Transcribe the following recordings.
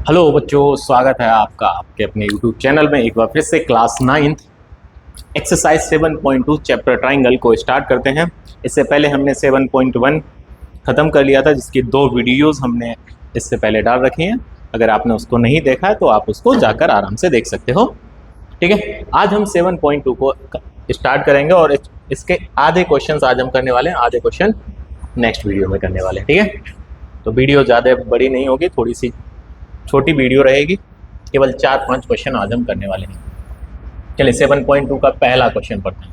Hello बच्चों, स्वागत है आपका आपके अपने YouTube चैनल में। एक बार फिर से क्लास 9 एक्सरसाइज 7.2 चैप्टर ट्राइंगल को स्टार्ट करते हैं। इससे पहले हमने 7.1 ख़त्म कर लिया था, जिसकी 2 वीडियोस हमने इससे पहले डाल रखी हैं। अगर आपने उसको नहीं देखा है तो आप उसको जाकर आराम से देख सकते हो। ठीक है, आज हम 7.2 को स्टार्ट करेंगे और इसके आधे क्वेश्चन आज हम करने वाले हैं, आधे क्वेश्चन नेक्स्ट वीडियो में करने वाले हैं। ठीक है, तो वीडियो ज़्यादा बड़ी नहीं होगी, थोड़ी सी छोटी वीडियो रहेगी। केवल 4-5 क्वेश्चन आज हम करने वाले हैं। चलिए 7.2 का पहला क्वेश्चन पढ़ते हैं।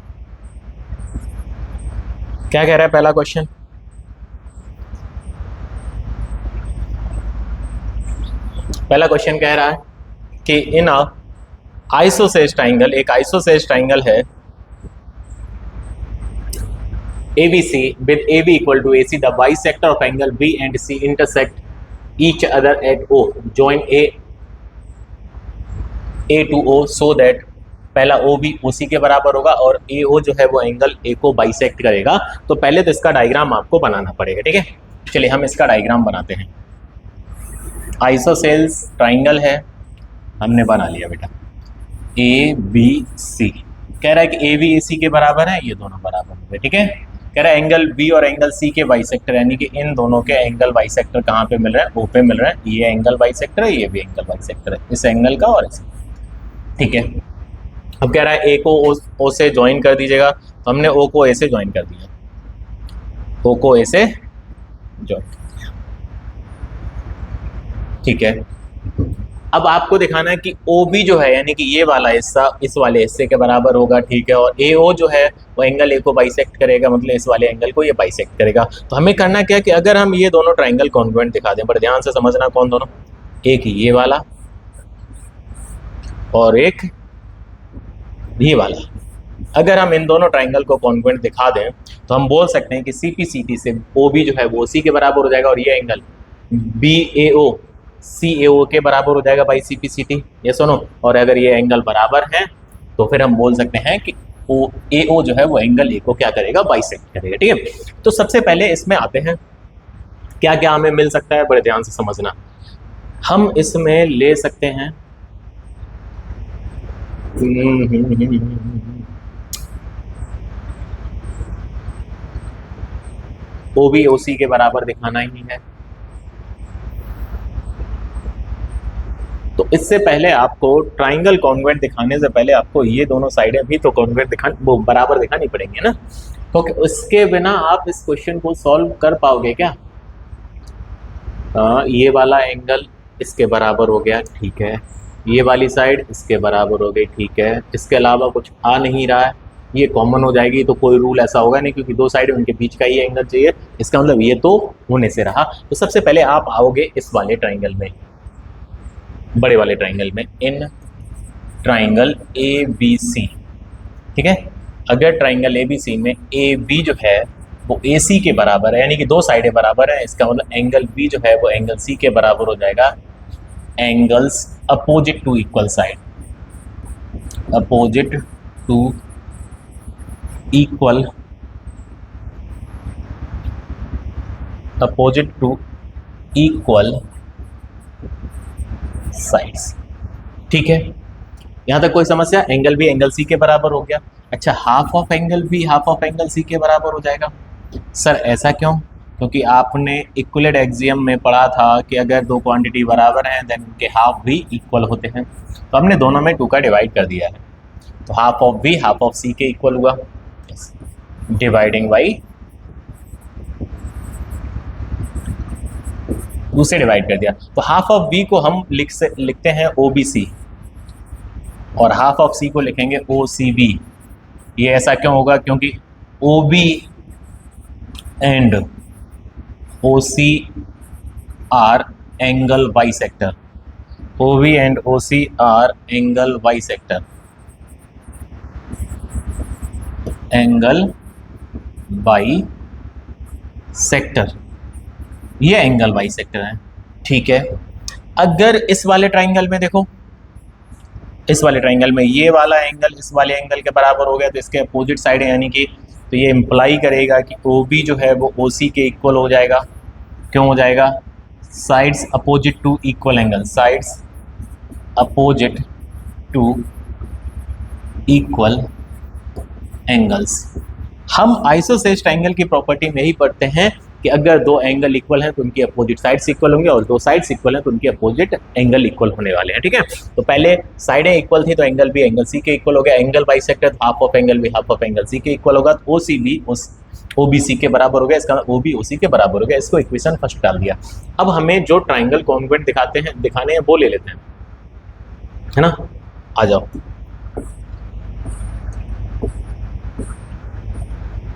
क्या कह रहा है पहला क्वेश्चन? पहला क्वेश्चन कह रहा है कि इन आइसोसेलेस ट्राइंगल, एक आइसोसेलेस ट्राइंगल है ABC with AB equal to AC, the bisector of angle B and C intersect each other at O, join A to O so that पहला O भी OC के बराबर होगा और AO जो है वो एंगल A को बाइसेक्ट करेगा। तो पहले तो इसका डायग्राम आपको बनाना पड़ेगा। ठीक है, चलिए हम इसका डायग्राम बनाते हैं। आइसोसेलेस ट्राइंगल है, हमने बना लिया बेटा। ABC कह रहा है कि AB AC के बराबर है, ये दोनों बराबर हो गए। ठीक है, कह रहा है एंगल B और एंगल C के बाइसेक्टर, यानी कि इन दोनों के एंगल बाइसेक्टर कहाँ पे मिल रहे हैं? O पे मिल रहे हैं। ये एंगल बाइसेक्टर है, ये भी एंगल बाइसेक्टर है, इस एंगल का और इस। ठीक है, अब कह रहा है A को O से ज्वाइन कर दीजिएगा, तो हमने O को A से ज्वाइन कर दिया, O को A से ज्वाइन कर दिया। ठीक है, अब आपको दिखाना है कि OB जो है, यानी कि ये वाला हिस्सा इस वाले हिस्से के बराबर होगा। ठीक है, और AO जो है वो एंगल A को बाइसेक्ट करेगा, मतलब इस वाले एंगल को ये बाइसेक्ट करेगा। तो हमें करना क्या है कि अगर हम ये दोनों ट्राइंगल कॉन्ग्रुएंट दिखा दें, बड़े ध्यान से समझना कौन दोनों, एक ये वाला और एक ये वाला। अगर हम इन दोनों ट्राइंगल को कॉन्ग्रुएंट दिखा दें तो हम बोल सकते हैं कि CPCT से OB जो है वो OC के बराबर हो जाएगा और ये एंगल BAO CAO के बराबर हो जाएगा बाई CPCT। ये सुनो, और अगर ये एंगल बराबर है तो फिर हम बोल सकते हैं कि AO जो है वो एंगल A को क्या करेगा? बाइसेक्ट करेगा। ठीक है, तो सबसे पहले इसमें आते हैं क्या क्या हमें मिल सकता है, बड़े ध्यान से समझना। हम इसमें ले सकते हैं OB OC के बराबर दिखाना ही है। तो इससे पहले आपको ट्राइंगल कॉन्ग्रुएंट दिखाने से पहले आपको ये दोनों साइडें भी तो कॉन्ग्रुएंट वो बराबर दिखानी पड़ेंगी ना, क्योंकि उसके बिना आप इस क्वेश्चन को सॉल्व कर पाओगे क्या? ये वाला एंगल इसके बराबर हो गया, ठीक है, ये वाली साइड इसके बराबर हो गई, ठीक है, इसके अलावा कुछ आ नहीं रहा है, ये कॉमन हो जाएगी, तो कोई रूल ऐसा होगा नहीं क्योंकि दो साइड उनके बीच का ही एंगल चाहिए। इसका मतलब ये तो होने से रहा। तो सबसे पहले आप आओगे इस वाले ट्राइंगल में, बड़े वाले ट्राइंगल में, इन ट्राइंगल ABC। ठीक है, अगर ट्राइंगल ABC में AB जो है वो AC के बराबर है, यानी कि दो साइडें बराबर है, इसका मतलब एंगल B जो है वो एंगल C के बराबर हो जाएगा। Angles opposite to equal side, opposite to equal, opposite to equal sides. ठीक है, यहां तक कोई समस्या? एंगल भी एंगल सी के बराबर हो गया। अच्छा, हाफ ऑफ एंगल भी हाफ ऑफ एंगल सी के बराबर हो जाएगा। सर ऐसा क्यों? क्योंकि आपने इक्विलेट एक्सियम में पढ़ा था कि अगर दो क्वांटिटी बराबर हैं देन उनके हाफ भी इक्वल होते हैं। तो हमने दोनों में 2 का डिवाइड कर दिया है, तो half of B half of C के इक्वल हुआ, डिवाइडिंग बाई 2 से डिवाइड कर दिया। तो हाफ ऑफ बी को हम लिखते हैं OBC और हाफ ऑफ सी को लिखेंगे OCB। ये ऐसा क्यों होगा? क्योंकि OB and OC R angle bisector, OB and OC R angle bisector, angle bisector, ये एंगल बाइसेक्टर है। ठीक है, अगर इस वाले ट्राइंगल में देखो, इस वाले ट्राइंगल में ये वाला एंगल इस वाले एंगल के बराबर हो गया, तो इसके अपोजिट साइड है, यानी कि तो ये इम्प्लाई करेगा कि OB जो है वो OC के इक्वल हो जाएगा। क्यों हो जाएगा? Sides opposite to equal angle, sides opposite to equal angles. हम आइसोसेलेस ट्रायंगल की प्रॉपर्टी में ही पढ़ते हैं कि अगर दो एंगल इक्वल हैं तो उनकी अपोजिट साइड्स इक्वल होंगे, और दो साइड्स इक्वल हैं तो उनकी अपोजिट एंगल इक्वल होने वाले हैं। ठीक है, तो पहले साइडें इक्वल थी तो एंगल भी एंगल सी के इक्वल हो गया, angle bisector half of angle भी हाफ ऑफ एंगल सी के इक्वल होगा, तो ओसी भी ओबीसी के बराबर हो गया, इसका ओबी ओसी के बराबर हो गया। इसको इक्वेशन फर्स्ट डाल दिया। अब हमें जो ट्राइंगल कॉन्ग्रुएंट दिखाने हैं वो ले लेते हैं, है ना। आ जाओ,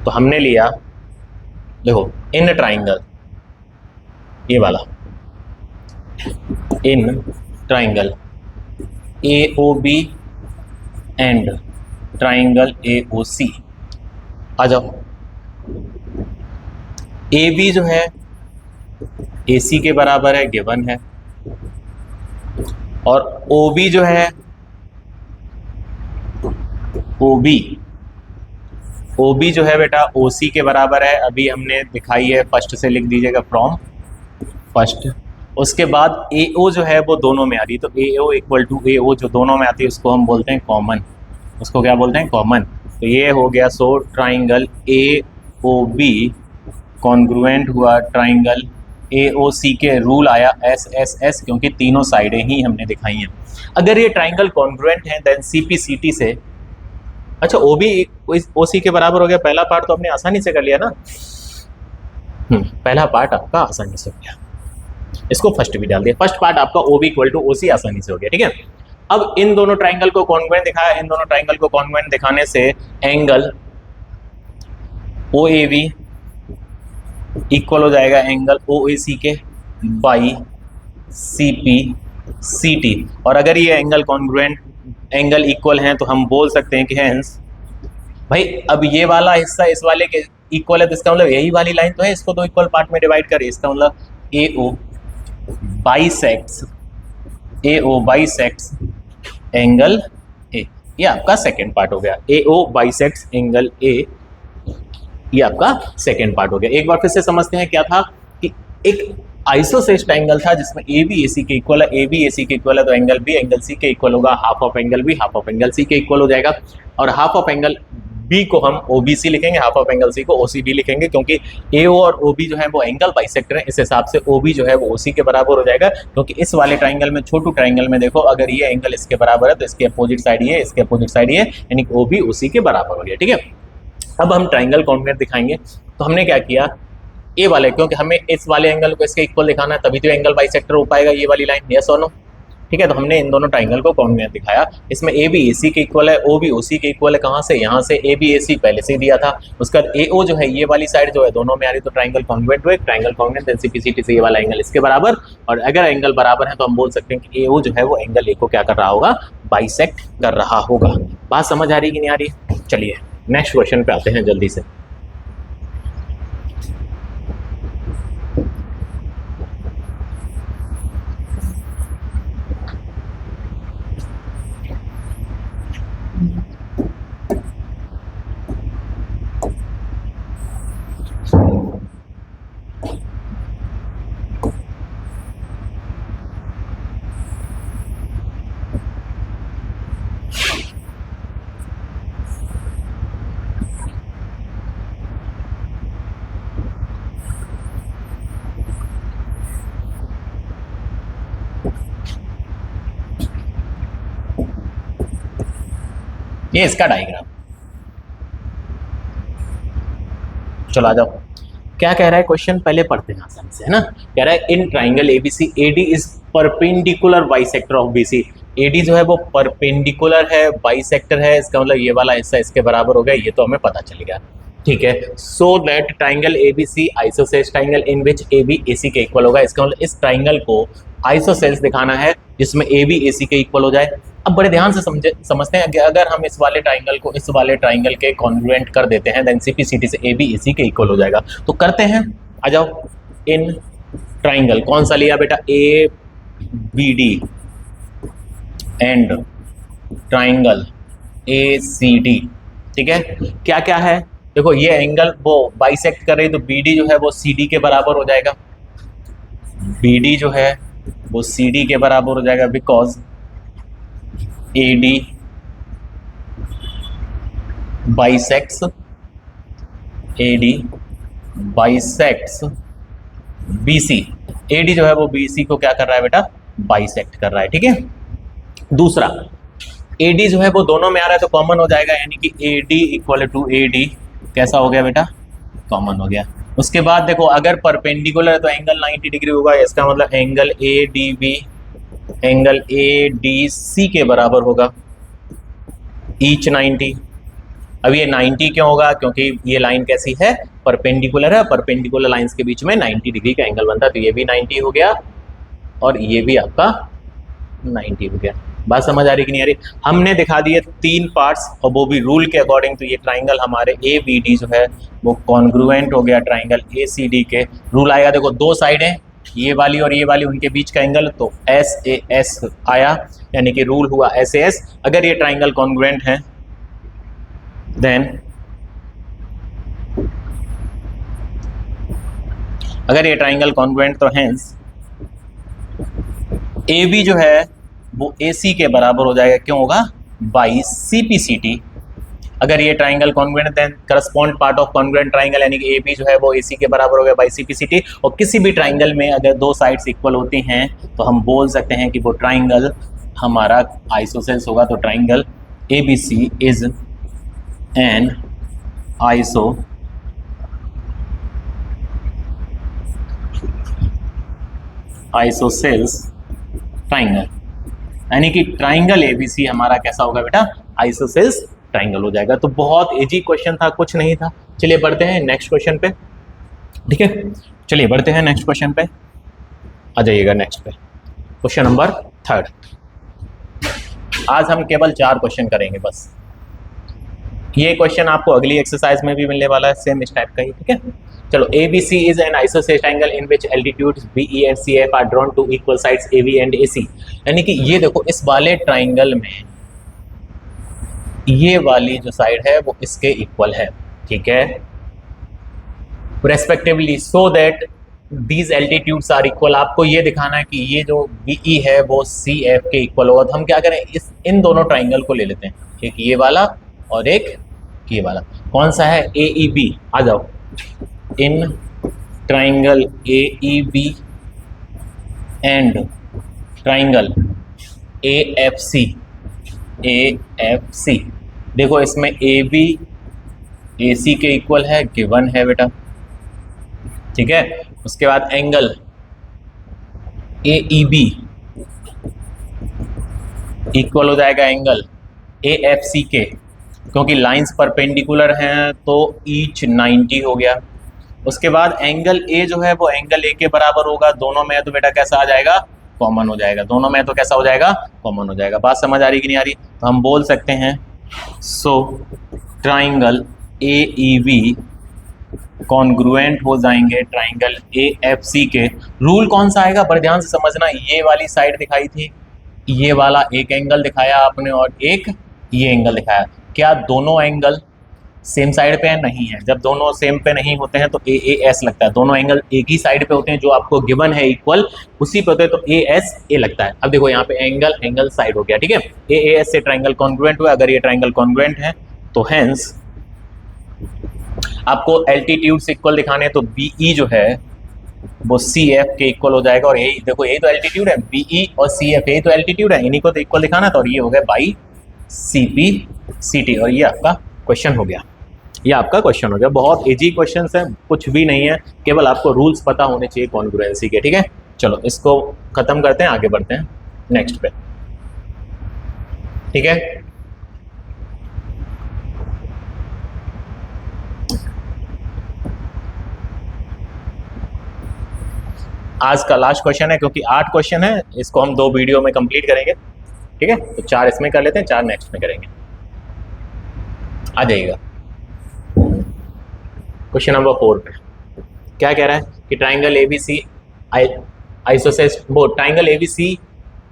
तो हमने लिया, देखो इन ट्राइंगल, ये वाला in triangle AOB and triangle AOC। आ जाओ, AB जो है AC के बराबर है, गिवन है, और OB जो है OB जो है बेटा OC के बराबर है। अभी हमने दिखाई है, फर्स्ट से लिख दीजिएगा, फ्रॉम फर्स्ट। उसके बाद AO जो है वो दोनों में आ रही है, तो AO इक्वल टू AO जो दोनों में आती है उसको हम बोलते हैं कॉमन, उसको क्या बोलते हैं, कॉमन। तो ये हो गया, सो ट्राइंगल AOB कॉन्ग्रुएंट हुआ ट्राइंगल AOC के, रूल आया SSS, क्योंकि तीनों साइडें ही हमने दिखाई हैं। अगर ये ट्राइंगल कॉन्ग्रुएंट है देन CPCT से, अच्छा OB OC के बराबर हो गया, पहला पार्ट तो हमने आसानी से कर लिया ना, पहला पार्ट आपका आसानी से हो गया, इसको फर्स्ट भी डाल दिया, फर्स्ट पार्ट आपका OB इक्वल टू OC आसानी से हो गया। ठीक है, अब इन दोनों ट्राइंगल को कॉन्ग्रुएंट दिखाया, इन दोनों ट्राइंगल को कॉन्ग्रुएंट दिखाने से एंगल OAV इक्वल हो जाएगा एंगल OAC के बाई CPCT, और अगर ये एंगल कॉन्ग्रुएंट एंगल इक्वल हैं तो हम बोल सकते हैं कि हेंस भाई अब ये वाला हिस्सा इस वाले के इक्वल है, तो इसका मतलब यही वाली लाइन तो है, इसको तो इक्वल पार्ट में डिवाइड करें, इसका मतलब AO बाइसेक्ट्स एंगल A, ये आपका सेकेंड पार्ट हो गया। AO बाइसेक्ट्स एंगल A, ये आपका सेकेंड पार्ट हो गया। एक बार फिर से समझते हैं क्या था कि एक आइसोसेलेस ट्रायंगल था जिसमें AB AC के इक्वल है, AB AC के इक्वल है, तो एंगल B एंगल C के इक्वल होगा, half of angle B half of angle C के इक्वल हो जाएगा, और हाफ ऑफ एंगल B को हम OBC लिखेंगे, हाफ ऑफ एंगल C को OCB लिखेंगे, क्योंकि AO और OB जो है वो एंगल बाइसेक्टर है, इस हिसाब से OB जो है वो OC के बराबर हो जाएगा। क्योंकि इस वाले ट्राइंगल में, छोटू ट्राइंगल में देखो, अगर ये एंगल इसके बराबर है तो इसके अपोजिट साइड ये, इसके अपोजिट साइड ये, यानी OB OC के बराबर हो गया। ठीक है, अब हम ट्राइंगल कॉन्ग्रुएंट दिखाएंगे, तो हमने क्या किया, ए वाले, क्योंकि हमें इस वाले एंगल को इसके इक्वल दिखाना है, तभी तो एंगल बाइसेक्टर हो पाएगा ये वाली लाइन, यस और नो। ठीक है, तो हमने इन दोनों ट्राइंगल को कॉन्ग्रुएंट दिखाया, इसमें AB AC के इक्वल है, OB OC के इक्वल है, कहाँ से, यहाँ से AB AC पहले से ही दिया था। उसका AO जो है ये वाली साइड जो है दोनों में आ रही, तो ट्राइंगल कॉन्ग्रुएंट हुए, ट्राइंगल कॉन्ग्रुएंट देन CPCT से ये वाला एंगल इसके बराबर, और अगर एंगल बराबर है तो हम बोल सकते हैं कि AO जो है वो एंगल A को क्या कर रहा होगा, बाइसेक्ट कर रहा होगा। बात समझ आ रही कि नहीं आ रही? चलिए नेक्स्ट क्वेश्चन पे आते हैं जल्दी से। ये इसका डायग्राम, चलो आ जाओ, क्या कह रहा है क्वेश्चन, पहले पढ़ते हैं आसानी से, है ना। कह रहा है in triangle ABC AD is perpendicular bisector of BC, AD जो है वो परपेंडिकुलर है, बाइसेक्टर है, इसका मतलब ये वाला हिस्सा इसके बराबर हो गया, ये तो हमें पता चल गया। ठीक है, so that triangle ABC isosceles triangle in which AB AC के इक्वल होगा, इसका मतलब इस ट्राइंगल को आइसोसेलेस दिखाना है जिसमें AB AC के इक्वल हो जाए। अब बड़े ध्यान से समझते हैं कि अगर हम इस वाले ट्राइंगल को इस वाले ट्राइंगल के कॉन्ग्रुएंट कर देते हैं देन CPCT से AB AC के इक्वल हो जाएगा, तो करते हैं, आ जाओ। इन ट्राइंगल कौन सा लिया बेटा, ABD एंड ट्राइंगल ACD। ठीक है, क्या क्या है, देखो ये एंगल वो बाइसेक्ट कर रही, तो BD जो है वो CD के बराबर हो जाएगा, बी डी जो है वो सी डी के बराबर हो जाएगा, because A D bisects, A D bisects B C. A D जो है वो बी सी को क्या कर रहा है बेटा, बाइसेक्ट कर रहा है, ठीक है। दूसरा, ए डी जो है वो दोनों में आ रहा है तो कॉमन हो जाएगा, यानी कि A D equal to A D कैसा हो गया बेटा, कॉमन हो गया। उसके बाद देखो अगर परपेंडिकुलर है तो एंगल 90 डिग्री होगा, इसका मतलब angle A D B angle A D C के बराबर होगा, ईच 90। अब ये 90 क्यों होगा, क्योंकि ये लाइन कैसी है, परपेंडिकुलर है, परपेंडिकुलर लाइंस के बीच में 90 डिग्री का एंगल बनता है, तो ये भी 90 हो गया और ये भी आपका 90 हो गया। बात समझ आ रही कि नहीं आ रही। हमने दिखा दिए 3 पार्ट्स और वो भी रूल के अकॉर्डिंग, तो ये ट्राइंगल हमारे ए बी डी जो है वो कॉन्ग्रुएंट हो गया ट्राइंगल ए सी डी के। रूल आएगा, देखो 2 साइडें ये वाली और ये वाली, उनके बीच का एंगल तो एस ए एस आया, यानी कि रूल हुआ एस ए एस। अगर ये ट्राइंगल कॉन्ग्रुएंट है देन, अगर ये ट्राइंगल कॉन्ग्रुएंट तो हेंस ए बी जो है वो ए सी के बराबर हो जाएगा, क्यों होगा, by C P C T. अगर ये triangle congruent then correspond part of congruent triangle, यानी कि ए बी जो है वो ए सी के बराबर हो गया by C P C T. और किसी भी ट्राइंगल में अगर 2 साइड्स इक्वल होती हैं तो हम बोल सकते हैं कि वो ट्राइंगल हमारा आइसोसेल्स होगा। तो triangle A B C is an isosceles triangle, यानी कि ट्राइंगल एबीसी हमारा कैसा होगा बेटा, आइसोसेल्स ट्राइंगल हो जाएगा। तो बहुत इजी क्वेश्चन था, कुछ नहीं था। चलिए बढ़ते हैं नेक्स्ट क्वेश्चन पे, ठीक है। चलिए बढ़ते हैं नेक्स्ट क्वेश्चन पे, आ जाइएगा नेक्स्ट पे, क्वेश्चन नंबर 3। आज हम केवल 4 क्वेश्चन करेंगे बस। ये क्वेश्चन आपको अगली एक्सरसाइज में भी मिलने वाला है, सेम इस टाइप का ही, ठीक है। चलो, A B C is an isosceles triangle in which altitudes B E and C F are drawn to equal sides A B and A C. यानी कि ये देखो, इस वाले ट्राइंगल में ये वाली जो साइड है वो इसके इक्वल है, ठीक है, respectively, so that these altitudes are equal. आपको ये दिखाना है कि ये जो बी ई है वो सी एफ के इक्वल होगा। तो हम क्या करें, इन दोनों ट्राइंगल को ले लेते हैं, एक ये वाला और एक ये वाला। कौन सा है, ए ई बी। आ जाओ, in triangle A E B and triangle A F C, A F C. देखो इसमें ए बी ए सी के इक्वल है, गिवन है बेटा, ठीक है। उसके बाद angle A E B equal हो जाएगा एंगल ए एफ सी के, क्योंकि लाइंस परपेंडिकुलर हैं तो ईच 90 हो गया। उसके बाद एंगल ए जो है वो एंगल ए के बराबर होगा, दोनों में तो बेटा कैसा आ जाएगा, कॉमन हो जाएगा, दोनों में तो कैसा हो जाएगा, कॉमन हो जाएगा। बात समझ आ रही कि नहीं आ रही। तो हम बोल सकते हैं, so triangle A E B congruent हो जाएंगे ट्राइंगल ए एफ सी के। रूल कौन सा आएगा, बड़े ध्यान से समझना। ये वाली साइड दिखाई थी, ये वाला एक एंगल दिखाया आपने और एक ये एंगल दिखाया, क्या दोनों एंगल सेम साइड पे है, नहीं है। जब दोनों सेम पे नहीं होते हैं तो ए ए एस लगता है, दोनों एंगल एक ही साइड पे होते हैं, जो आपको गिवन है इक्वल उसी पे होते हैं, तो ए एस ए लगता है। अब देखो यहाँ पे एंगल साइड हो गया, ठीक है, ए ए एस से ट्राइंगल कॉन्ग्रुएंट हुआ। अगर ये ट्राइंगल कॉन्ग्रुएंट है तो हेंस आपको एल्टीट्यूड्स इक्वल दिखाने, तो बी ई जो है वो सी एफ के इक्वल हो जाएगा। और यही देखो, यही तो एल्टीट्यूड है, बी ई और सी एफ, यही तो एल्टीट्यूड है, इन्हीं को तो इक्वल दिखाना था। और ये हो गया by C P C T, और ये आपका क्वेश्चन हो गया, ये आपका क्वेश्चन हो गया। बहुत इजी क्वेश्चन है, कुछ भी नहीं है, केवल आपको रूल्स पता होने चाहिए कॉन्ग्रुएंसी के, ठीक है। चलो इसको खत्म करते हैं, आगे बढ़ते हैं नेक्स्ट पे, ठीक है। आज का लास्ट क्वेश्चन है, क्योंकि 8 क्वेश्चन है, इसको हम 2 वीडियो में कंप्लीट करेंगे, ठीक है। तो 4 इसमें कर लेते हैं, 4 नेक्स्ट में करेंगे। आ जाइएगा क्वेश्चन नंबर 4 पे। क्या कह रहा है कि ट्राइंगल एबीसी आइसोसेल्स, वो ट्राइंगल एबीसी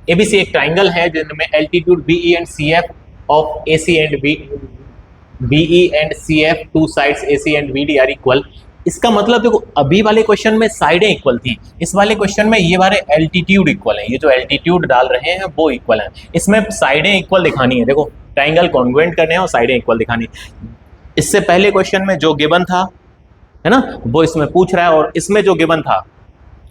एक ट्राइंगल है जिनमें altitude BE and CF of AC and BE and CF, 2 sides AC and BD are equal. इसका मतलब देखो अभी वाले क्वेश्चन में साइडें इक्वल थी, इस वाले क्वेश्चन में ये वाले एल्टीट्यूड इक्वल है, ये जो एल्टीट्यूड डाल रहे हैं वो इक्वल है, इसमें साइडें इक्वल दिखानी है। देखो ट्राइंगल कॉन्ग्रुएंट करने हैं और साइडें इक्वल दिखानी है। इससे पहले क्वेश्चन में जो गिवन था है ना वो इसमें पूछ रहा है, और इसमें जो गिवन था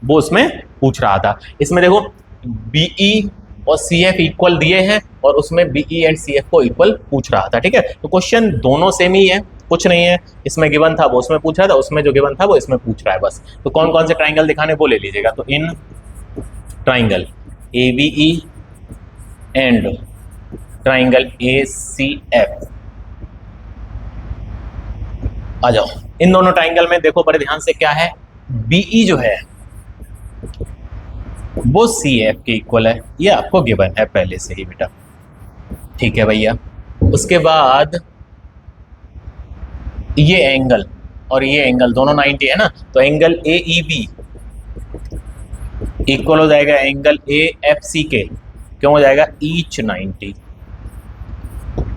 वो इसमें पूछ रहा था। इसमें देखो बीई और सीएफ इक्वल दिए हैं और उसमें बीई एंड सीएफ को इक्वल पूछ रहा था। ठीक है, तो क्वेश्चन दोनों सेम ही है, कुछ नहीं है। इसमें गिवन था वो उसमें पूछ रहा था, उसमें जो गिवन था वो इसमें पूछ रहा है बस। तो कौन कौन से ट्राइंगल दिखाने वो ले लीजिएगा। तो in triangle ABE and triangle ACF आ जाओ। इन दोनों ट्राइंगल में देखो बड़े ध्यान से क्या है, बीई जो है वो सीएफ के इक्वल है, ये आपको गिवन है पहले से ही बेटा। ठीक है भैया, उसके बाद ये एंगल और ये एंगल दोनों 90 है ना, तो एंगल AEB इक्वल हो जाएगा एंगल AFC के, क्यों हो जाएगा, ईच 90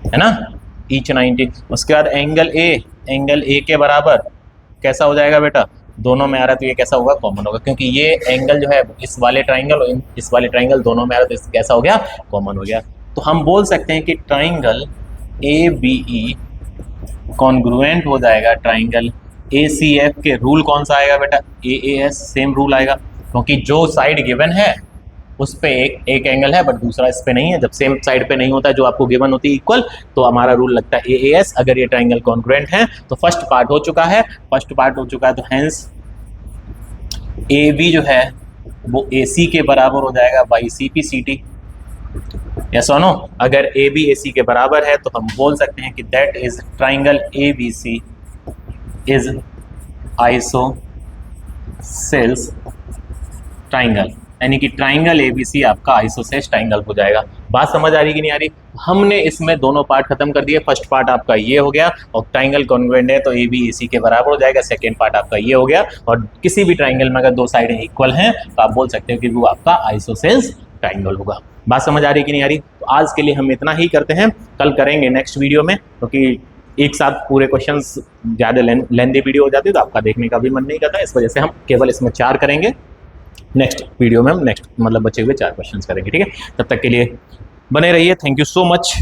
है ना, ईच 90। उसके बाद एंगल A के बराबर कैसा हो जाएगा बेटा, दोनों में आ रहा है तो ये कैसा होगा, कॉमन होगा, क्योंकि ये एंगल जो है इस वाले ट्राइंगल और इस वाले ट्राइंगल दोनों में आ रहा है तो कैसा हो गया, कॉमन हो गया। तो हम बोल सकते हैं कि ट्राइंगल ABE कॉन्ग्रुएंट हो जाएगा ट्राइंगल ACF के। रूल कौन सा आएगा बेटा, AAS, सेम रूल आएगा, क्योंकि जो साइड गिवन है उस पे एक एंगल है बट दूसरा इस पे नहीं है। जब सेम साइड पे नहीं होता है जो आपको गिवन होती है इक्वल, तो हमारा रूल लगता है AAS। अगर ये ट्राइंगल कॉन्ग्रुएंट है तो फर्स्ट पार्ट हो चुका है, तो हेंस AB जो है वो AC के बराबर हो जाएगा बाई CP/CT। यस और नो, अगर AB AC के बराबर है तो हम बोल सकते हैं कि that is triangle ABC is isosceles triangle, यानी कि ट्राइंगल ABC आपका आइसोसेल्स ट्राइंगल हो जाएगा। बात समझ आ रही कि नहीं आ रही। हमने इसमें दोनों पार्ट खत्म कर दिए। फर्स्ट पार्ट आपका ये हो गया और ट्राइंगल कॉन्ग्रुएंट है तो AB AC के बराबर हो जाएगा। सेकेंड पार्ट आपका ये हो गया, और किसी भी ट्राइंगल में अगर दो साइडें इक्वल हैं तो आप बोल सकते हो कि वो आपका आइसोसेल्स ट्राइंगल होगा। बात समझ आ रही कि नहीं आ रही। तो आज के लिए हम इतना ही करते हैं, कल करेंगे नेक्स्ट वीडियो में, क्योंकि एक साथ पूरे क्वेश्चंस ज़्यादा लेंदी वीडियो हो जाती है तो आपका देखने का भी मन नहीं करता, इस वजह से हम केवल इसमें 4 करेंगे। नेक्स्ट वीडियो में हम बचे हुए 4 क्वेश्चंस करेंगे। ठीक है, तब तक के लिए बने रहिए। Thank you so much.